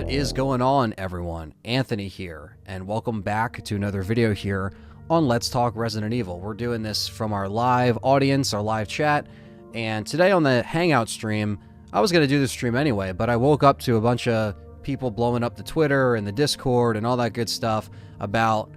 What is going on, everyone? Anthony here, and welcome back to another video here on Let's Talk Resident Evil. We're doing this from our live audience, our live chat, and today on the Hangout stream, I was going to do this stream anyway, but I woke up to a bunch of people blowing up the Twitter and the Discord and all that good stuff about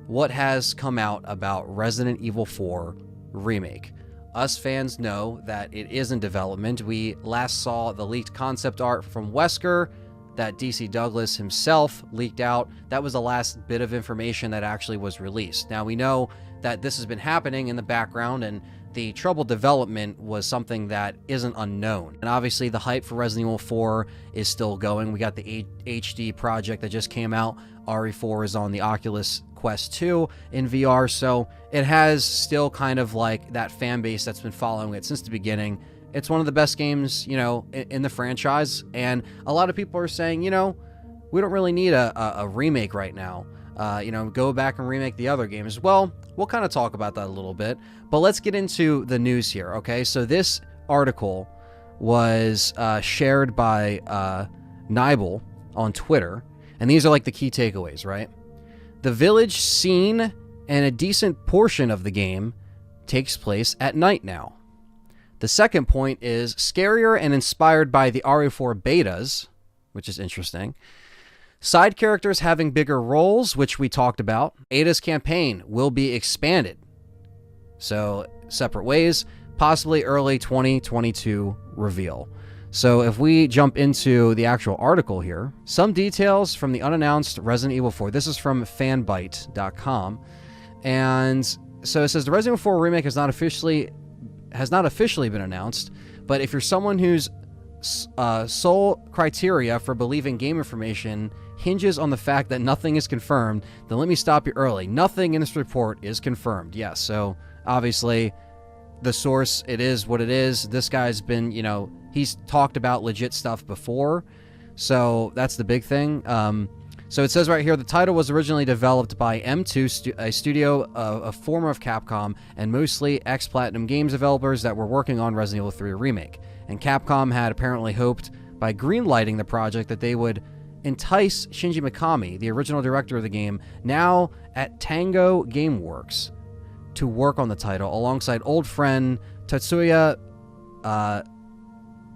what has come out about Resident Evil 4 Remake. Us fans know that it is in development. We last saw the leaked concept art from Wesker that DC Douglas himself leaked out. That was the last bit of information that actually was released. Now, we know that this has been happening in the background, and the troubled development was something that isn't unknown. And obviously, the hype for Resident Evil 4 is still going. We got the HD project that just came out. RE4 is on the Oculus Quest 2 in VR, so it has still kind of like that fan base that's been following it since the beginning. It's one of the best games, you know, in the franchise, and a lot of people are saying, you know, we don't really need a remake right now. You know, go back and remake the other games. Well, we'll kind of talk about that a little bit, but let's get into the news here, okay? So this article was shared by Nibel on Twitter, and these are like the key takeaways, right? The village scene and a decent portion of the game takes place at night now. The second point is scarier and inspired by the RE4 betas, which is interesting. Side characters having bigger roles, which we talked about. Ada's campaign will be expanded. So, separate ways, possibly early 2022 reveal. So if we jump into the actual article here, some details from the unannounced Resident Evil 4. This is from fanbyte.com. And so it says the Resident Evil 4 remake has not officially been announced, but if you're someone whose sole criteria for believing game information hinges on the fact that nothing is confirmed, then let me stop you early. Nothing in this report is confirmed. Yes, so obviously the source, it is what it is. This guy's been, you know, he's talked about legit stuff before, so that's the big thing. So it says right here, the title was originally developed by M2, a studio a former of Capcom, and mostly ex-Platinum Games developers that were working on Resident Evil 3 Remake. And Capcom had apparently hoped, by greenlighting the project, that they would entice Shinji Mikami, the original director of the game, now at Tango Gameworks, to work on the title, alongside old friend Tatsuya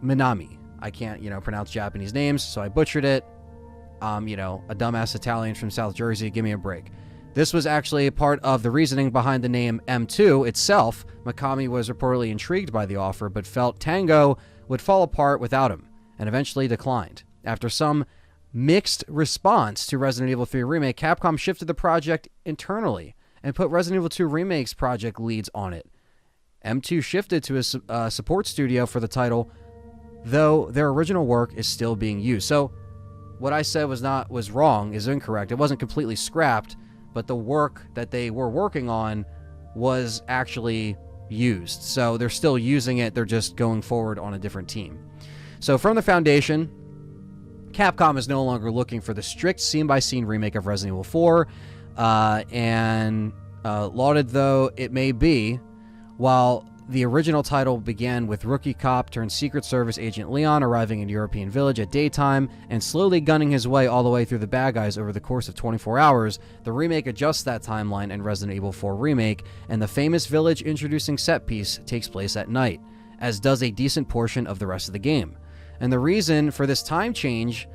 Minami. I can't, you know, pronounce Japanese names, so I butchered it. You know, a dumbass Italian from South Jersey, give me a break. This was actually part of the reasoning behind the name M2 itself. Mikami was reportedly intrigued by the offer, but felt Tango would fall apart without him, and eventually declined. After some mixed response to Resident Evil 3 Remake, Capcom shifted the project internally and put Resident Evil 2 Remake's project leads on it. M2 shifted to a support studio for the title, though their original work is still being used. So what I said was wrong, is incorrect. It wasn't completely scrapped, but the work that they were working on was actually used. So they're still using it, they're just going forward on a different team. So from the foundation, Capcom is no longer looking for the strict scene-by-scene remake of Resident Evil 4, and lauded though it may be, while the original title began with rookie cop turned Secret Service agent Leon arriving in European Village at daytime and slowly gunning his way all the way through the bad guys over the course of 24 hours, the remake adjusts that timeline in Resident Evil 4 Remake, and the famous village introducing set piece takes place at night, as does a decent portion of the rest of the game. And the reason for this time change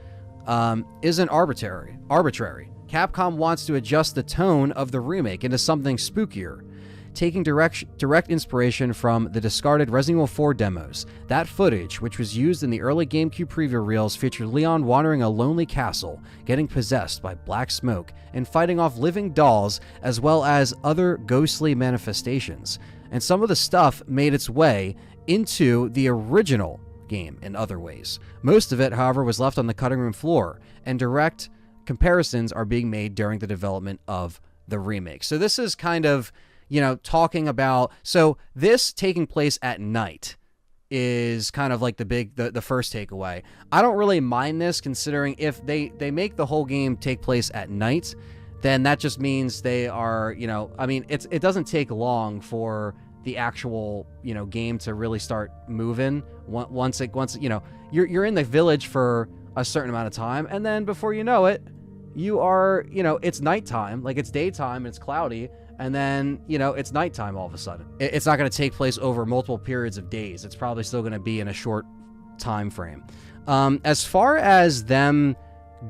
isn't arbitrary. Capcom wants to adjust the tone of the remake into something spookier, taking direct inspiration from the discarded Resident Evil 4 demos. That footage, which was used in the early GameCube preview reels, featured Leon wandering a lonely castle, getting possessed by black smoke, and fighting off living dolls, as well as other ghostly manifestations. And some of the stuff made its way into the original game in other ways. Most of it, however, was left on the cutting room floor, and direct comparisons are being made during the development of the remake. So this is kind of, you know, talking about, so this taking place at night is kind of like the first takeaway. I don't really mind this, considering if they make the whole game take place at night, then that just means they are, you know, I mean, it doesn't take long for the actual, you know, game to really start moving once you know, you're in the village for a certain amount of time, and then before you know it, you are, it's nighttime, like it's daytime and it's cloudy, and then, it's nighttime all of a sudden. It's not going to take place over multiple periods of days. It's probably still going to be in a short time frame. As far as them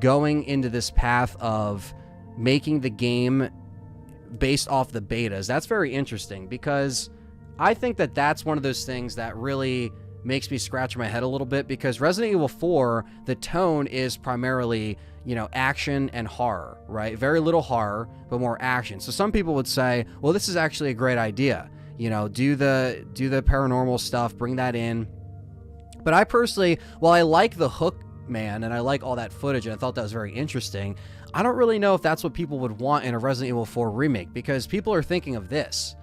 going into this path of making the game based off the betas, that's very interesting, because I think that that's one of those things that really makes me scratch my head a little bit, because Resident Evil 4, the tone is primarily, action and horror, right? Very little horror, but more action. So some people would say, well, this is actually a great idea. Do the paranormal stuff, bring that in. But I personally, while I like the hook man and I like all that footage and I thought that was very interesting, I don't really know if that's what people would want in a Resident Evil 4 remake, because people are thinking of this,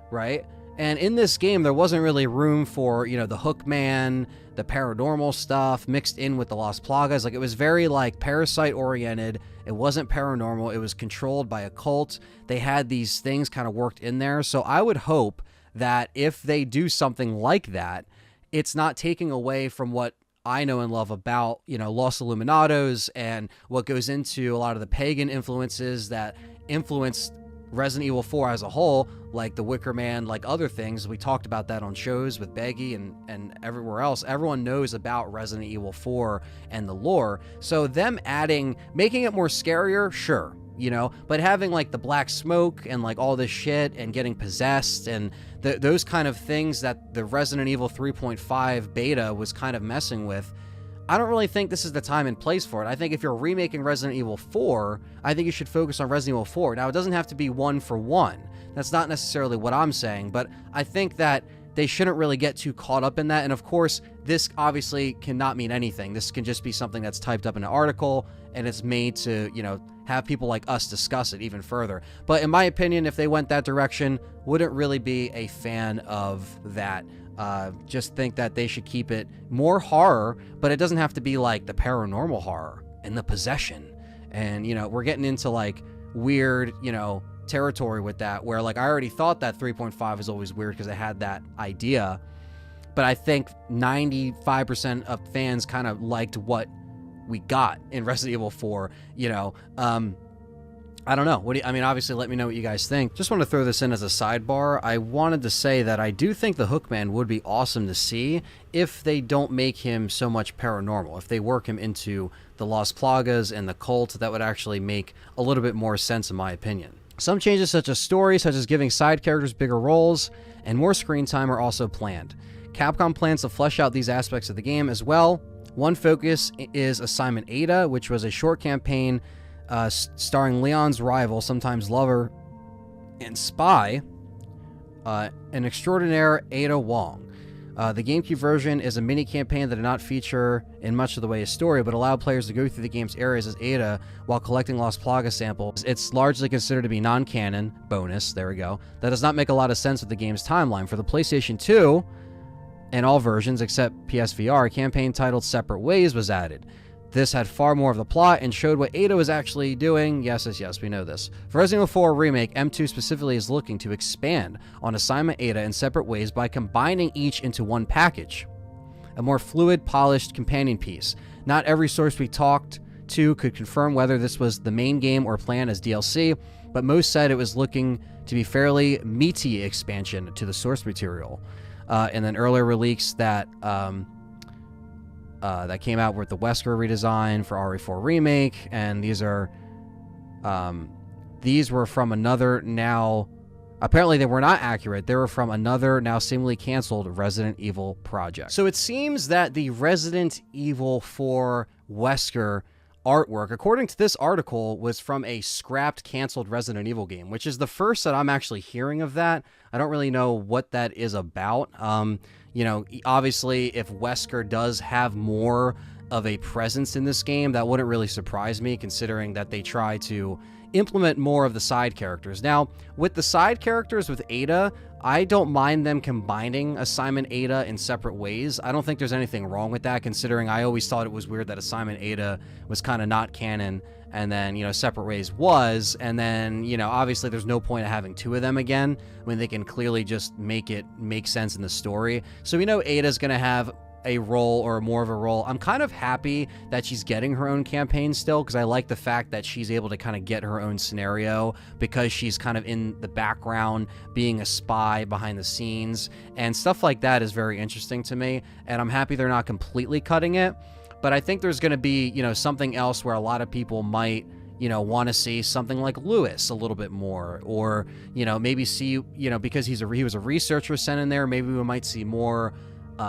right? And in this game, there wasn't really room for, the hook man, the paranormal stuff mixed in with the Las Plagas. Like, it was very, Parasite oriented. It wasn't paranormal. It was controlled by a cult. They had these things kind of worked in there. So I would hope that if they do something like that, it's not taking away from what I know and love about, Los Illuminados and what goes into a lot of the pagan influences that influenced Resident Evil 4 as a whole, like the Wicker Man, like other things. We talked about that on shows with Beggy and everywhere else. Everyone knows about Resident Evil 4 and the lore. So them making it more scarier, sure, but having the black smoke and all this shit and getting possessed and those kind of things that the Resident Evil 3.5 beta was kind of messing with, I don't really think this is the time and place for it. I think if you're remaking Resident Evil 4, I think you should focus on Resident Evil 4. Now, it doesn't have to be one for one. That's not necessarily what I'm saying, but I think that they shouldn't really get too caught up in that. And of course, this obviously cannot mean anything. This can just be something that's typed up in an article, and it's made to, have people like us discuss it even further. But in my opinion, if they went that direction, wouldn't really be a fan of that. Just think that they should keep it more horror, but it doesn't have to be like the paranormal horror and the possession. And, we're getting into weird, territory with that, where I already thought that 3.5 is always weird because I had that idea. But I think 95% of fans kind of liked what we got in Resident Evil 4, I don't know. Obviously, let me know what you guys think. Just want to throw this in as a sidebar. I wanted to say that I do think the Hookman would be awesome to see if they don't make him so much paranormal. If they work him into the Las Plagas and the cult, that would actually make a little bit more sense in my opinion. Some changes such as story, such as giving side characters bigger roles, and more screen time are also planned. Capcom plans to flesh out these aspects of the game as well. One focus is Assignment Ada, which was a short campaign starring Leon's rival, sometimes lover, and spy, an extraordinaire Ada Wong. The GameCube version is a mini-campaign that did not feature in much of the way of story, but allowed players to go through the game's areas as Ada while collecting Las Plagas samples. It's largely considered to be non-canon, bonus, there we go. That does not make a lot of sense with the game's timeline. For the PlayStation 2, and all versions except PSVR, a campaign titled Separate Ways was added. This had far more of the plot and showed what Ada was actually doing. Yes, we know this. For Resident Evil 4 Remake, M2 specifically is looking to expand on Assignment Ada in separate ways by combining each into one package. A more fluid, polished companion piece. Not every source we talked to could confirm whether this was the main game or planned as DLC, but most said it was looking to be fairly meaty expansion to the source material. And then earlier release that came out with the Wesker redesign for RE4 Remake, and these were from another now... Apparently they were not accurate. They were from another now seemingly canceled Resident Evil project. So it seems that the Resident Evil 4 Wesker artwork, according to this article, was from a scrapped, canceled Resident Evil game, which is the first that I'm actually hearing of that. I don't really know what that is about. Obviously, if Wesker does have more of a presence in this game, that wouldn't really surprise me, considering that they try to implement more of the side characters. Now, with the side characters with Ada, I don't mind them combining Assignment Ada in separate ways. I don't think there's anything wrong with that, considering I always thought it was weird that Assignment Ada was kind of not canon, and then, Separate Ways was, and then, obviously there's no point of having two of them again when they can clearly just make it make sense in the story. So we know Ada's going to have a role or more of a role. I'm kind of happy that she's getting her own campaign still, because I like the fact that she's able to kind of get her own scenario, because she's kind of in the background being a spy behind the scenes, and stuff like that is very interesting to me, and I'm happy they're not completely cutting it. But I think there's going to be, you know, something else where a lot of people might, you know, want to see something like Lewis a little bit more, or, you know, maybe see, you know, because he was a researcher sent in there, maybe we might see more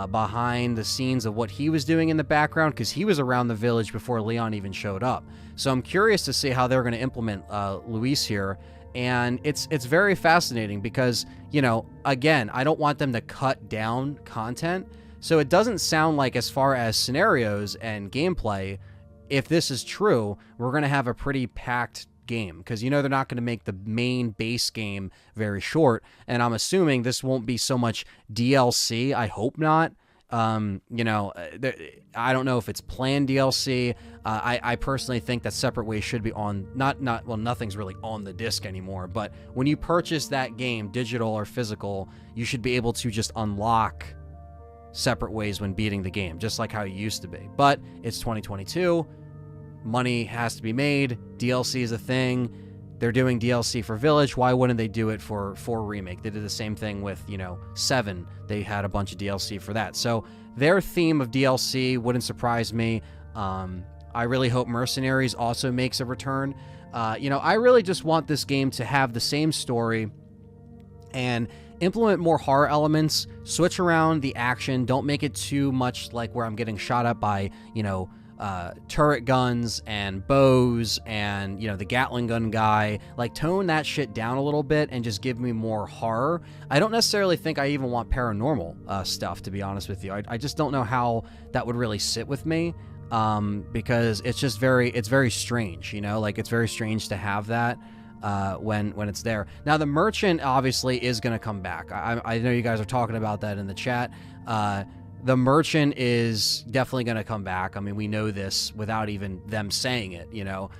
behind the scenes of what he was doing in the background, because he was around the village before Leon even showed up. So I'm curious to see how they're going to implement Luis here, and it's very fascinating because, you know, again, I don't want them to cut down content, so it doesn't sound like, as far as scenarios and gameplay, if this is true, we're going to have a pretty packed game, because, you know, they're not going to make the main base game very short, and I'm assuming this won't be so much DLC. I hope not. You know, I don't know if it's planned DLC. I personally think that Separate Ways should be on, well, nothing's really on the disc anymore, but when you purchase that game, digital or physical, you should be able to just unlock Separate Ways when beating the game, just like how it used to be. But it's 2022. Money has to be made. DLC is a thing. They're doing DLC for Village. Why wouldn't they do it for Remake? They did the same thing with, you know, 7. They had a bunch of DLC for that. So their theme of DLC wouldn't surprise me. I really hope Mercenaries also makes a return. You know, I really just want this game to have the same story and implement more horror elements, switch around the action, don't make it too much like where I'm getting shot up by, you know, turret guns and bows and, you know, the Gatling gun guy. Like, tone that shit down a little bit and just give me more horror. I don't necessarily think I even want paranormal stuff, to be honest with you. I just don't know how that would really sit with me, because it's just it's very strange, you know, like, it's very strange to have that when it's there. Now, the merchant obviously is going to come back. I know you guys are talking about that in the chat. The merchant is definitely going to come back. I mean, we know this without even them saying it, you know.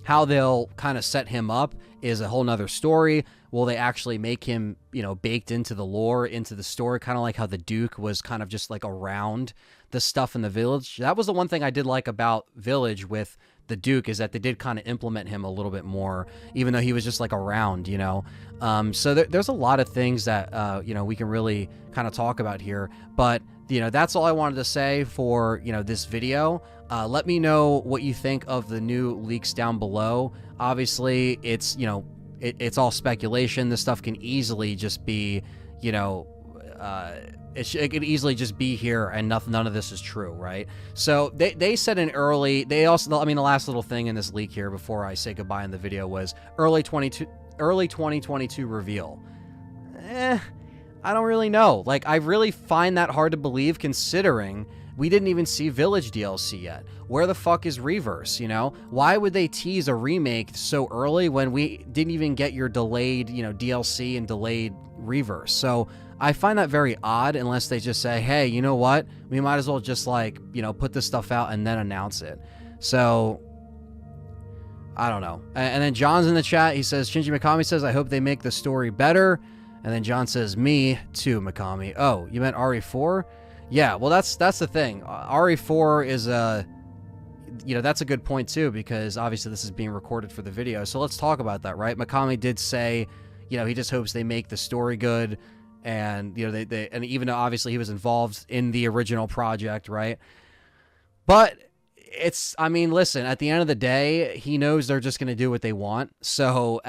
How they'll kind of set him up is a whole nother story. Will they actually make him, you know, baked into the lore, into the story, kind of like how the Duke was kind of just like around the stuff in the village? That was the one thing I did like about Village with the Duke, is that they did kind of implement him a little bit more, even though he was just like around, you know. So there's a lot of things that, you know, we can really kind of talk about here. But, you know, that's all I wanted to say for, you know, this video. Let me know what you think of the new leaks down below. Obviously, it's, you know, it's all speculation. This stuff can easily just be, you know, it could easily just be here and none of this is true, right? So they said in early, they also, I mean, the last little thing in this leak here before I say goodbye in the video was early 2022 reveal. I don't really know. Like, I really find that hard to believe, considering we didn't even see Village DLC yet. Where the fuck is Reverse, you know? Why would they tease a remake so early when we didn't even get your delayed, you know, DLC and delayed Reverse? So I find that very odd, unless they just say, hey, you know what? We might as well just, like, you know, put this stuff out and then announce it. So I don't know. And then John's in the chat. He says, Shinji Mikami says, I hope they make the story better. And then John says, me too, Mikami. Oh, you meant RE4? Yeah, well, that's the thing. RE4 is you know, that's a good point too, because obviously this is being recorded for the video. So let's talk about that, right? Mikami did say, you know, he just hopes they make the story good, and, you know, and even though obviously he was involved in the original project, right? But it's, I mean, listen, at the end of the day, he knows they're just going to do what they want. So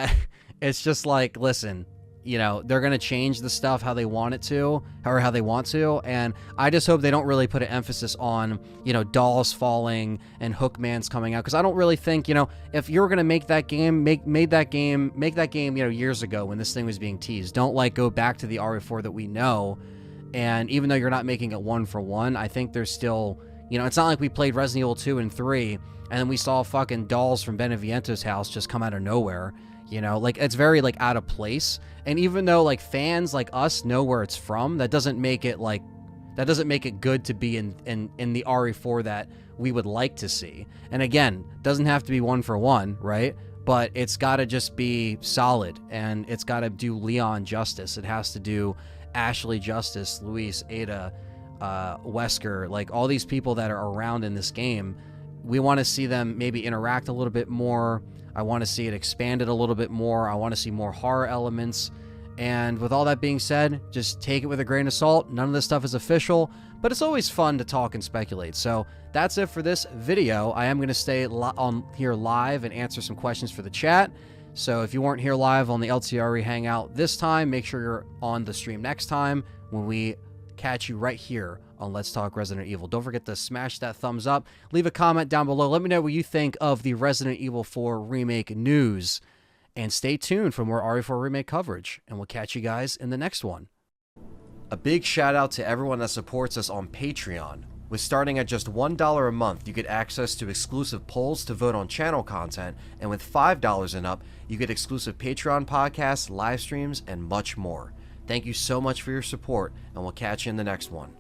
it's just like, listen, you know, they're going to change the stuff how they want it to, or how they want to. And I just hope they don't really put an emphasis on, you know, dolls falling and Hookman's coming out. Because I don't really think, you know, if you're going to make that game, make that game, you know, years ago when this thing was being teased. Don't, like, go back to the RE4 that we know. And even though you're not making it one for one, I think there's still, you know, it's not like we played Resident Evil 2 and 3, and then we saw fucking dolls from Beneviento's house just come out of nowhere. You know, like, it's very, like, out of place. And even though, like, fans like us know where it's from, that doesn't make it, like, that doesn't make it good to be in the RE4 that we would like to see. And again, doesn't have to be one for one, right? But it's got to just be solid, and it's got to do Leon justice. It has to do Ashley justice, Luis, Ada, Wesker, like all these people that are around in this game. We want to see them maybe interact a little bit more. I want to see it expanded a little bit more. I want to see more horror elements. And with all that being said, just take it with a grain of salt. None of this stuff is official, but it's always fun to talk and speculate. So that's it for this video. I am going to stay on here live and answer some questions for the chat. So if you weren't here live on the LTRE Hangout this time, make sure you're on the stream next time when we catch you right here on Let's Talk Resident Evil. Don't forget to smash that thumbs up. Leave a comment down below. Let me know what you think of the Resident Evil 4 Remake news. And stay tuned for more RE4 Remake coverage. And we'll catch you guys in the next one. A big shout out to everyone that supports us on Patreon. With starting at just $1 a month, you get access to exclusive polls to vote on channel content. And with $5 and up, you get exclusive Patreon podcasts, live streams, and much more. Thank you so much for your support, and we'll catch you in the next one.